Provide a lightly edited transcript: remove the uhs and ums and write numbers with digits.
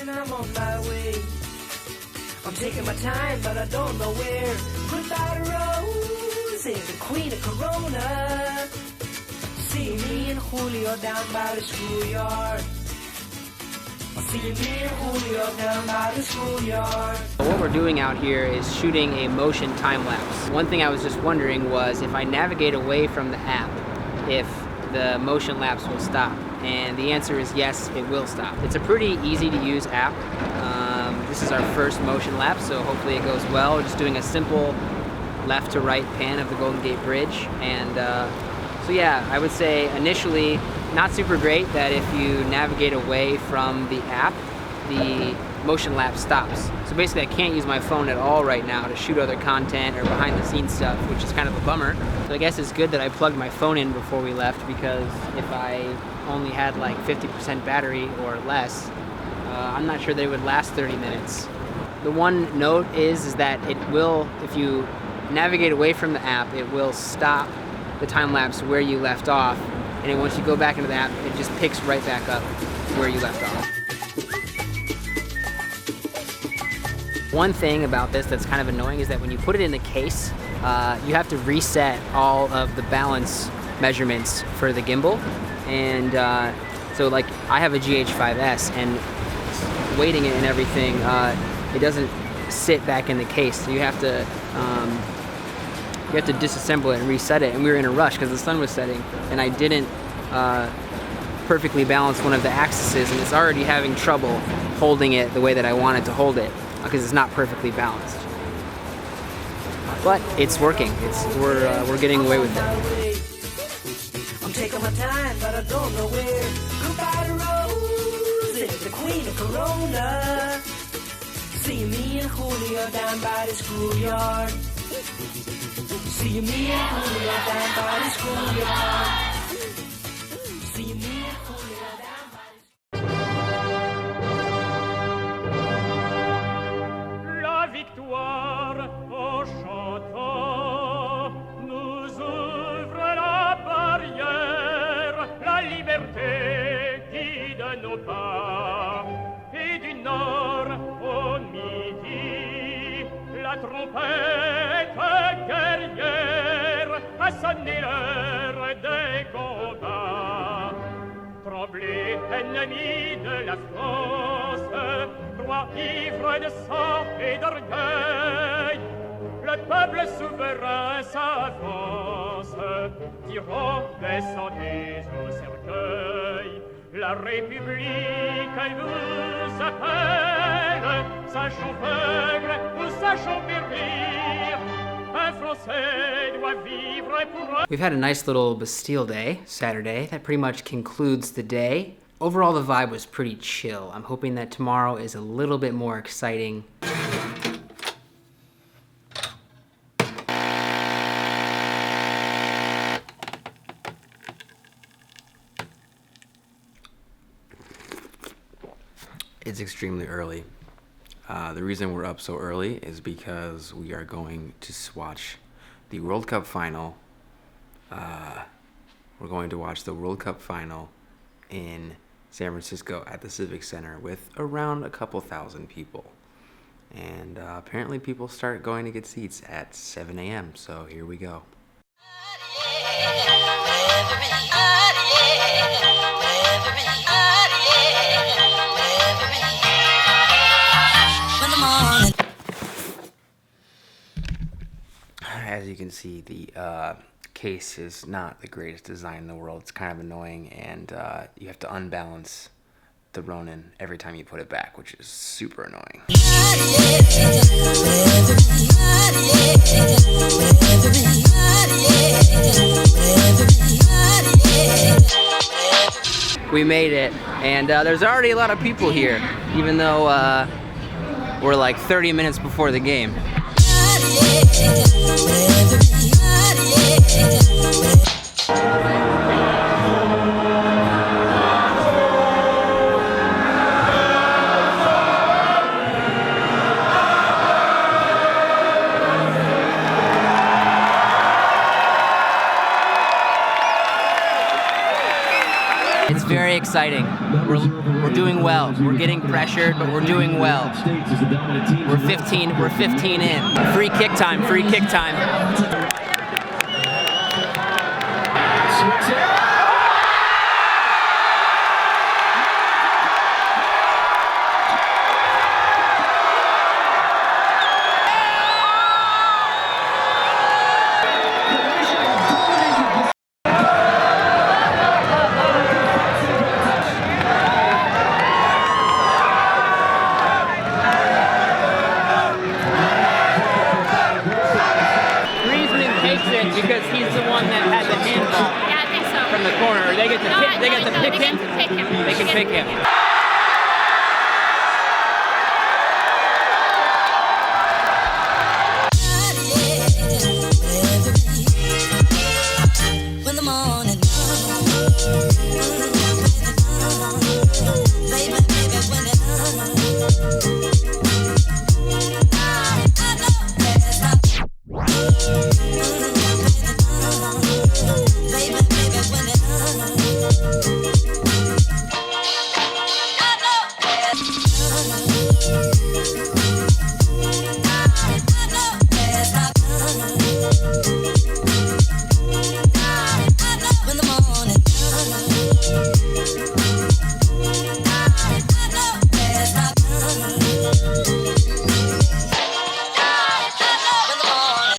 and I'm on my way. I'm taking my time, but I don't know where. Goodbye to Rose, the queen of Corona. See me and Julio down by the schoolyard. I'll see me and Julio down by the schoolyard. What we're doing out here is shooting a motion time lapse. One thing I was just wondering was if I navigate away from the app, if the motion lapse will stop. And the answer is yes, it will stop. It's a pretty easy to use app. This is our first motion lapse, so hopefully it goes well. We're just doing a simple left to right pan of the Golden Gate Bridge. And so yeah, I would say initially not super great that if you navigate away from the app, the motion lapse stops. So basically I can't use my phone at all right now to shoot other content or behind the scenes stuff, which is kind of a bummer. So I guess it's good that I plugged my phone in before we left, because if I only had like 50% battery or less, I'm not sure they would last 30 minutes. The one note is that it will, if you navigate away from the app, it will stop the time lapse where you left off, and then once you go back into the app, it just picks right back up where you left off. One thing about this that's kind of annoying is that when you put it in the case, you have to reset all of the balance measurements for the gimbal. And so like I have a GH5S, and weighting it and everything, it doesn't sit back in the case. So you have to disassemble it and reset it. And we were in a rush because the sun was setting, and I didn't perfectly balance one of the axes, and it's already having trouble holding it the way that I want it to hold it, because it's not perfectly balanced. But it's working. We're getting away with it. I'm taking my time, but I don't know where. Goodbye to Rose, the queen of Corona. See me and Julio down by the schoolyard. See me and Julio down by the schoolyard. See me and Julio down by the schoolyard. La victoire en chantant nous ouvre la barrière, la liberté guide nos pas, et du nord au midi, la trompette guerrière a sonné l'heure des combats. Tremblez, ennemis de la France, roi ivre de sang et d'orgueil, le peuple souverain s'avance, tyran descendez au cercueil. La République, elle vous appelle, sachons vaincre ou sachons périr, un Français doit vivre pour un... We've had a nice little Bastille Day, Saturday. That pretty much concludes the day. Overall, the vibe was pretty chill. I'm hoping that tomorrow is a little bit more exciting. It's extremely early. The reason we're up so early is because we are going to watch the World Cup final. We're going to watch the World Cup final in San Francisco at the Civic Center with around a couple thousand people. And apparently people start going to get seats at 7 a.m. So here we go. As you can see, the case is not the greatest design in the world. It's kind of annoying, and you have to unbalance the Ronin every time you put it back, which is super annoying. We made it, and there's already a lot of people here, even though we're like 30 minutes before the game. It's very exciting. exciting. We're doing well. We're getting pressured, but we're doing well. We're 15 in. Free kick time, free kick time. Because he's the one that had the handball Yeah, I think so. from the corner. They get to pick him. They get to pick him. They can pick him.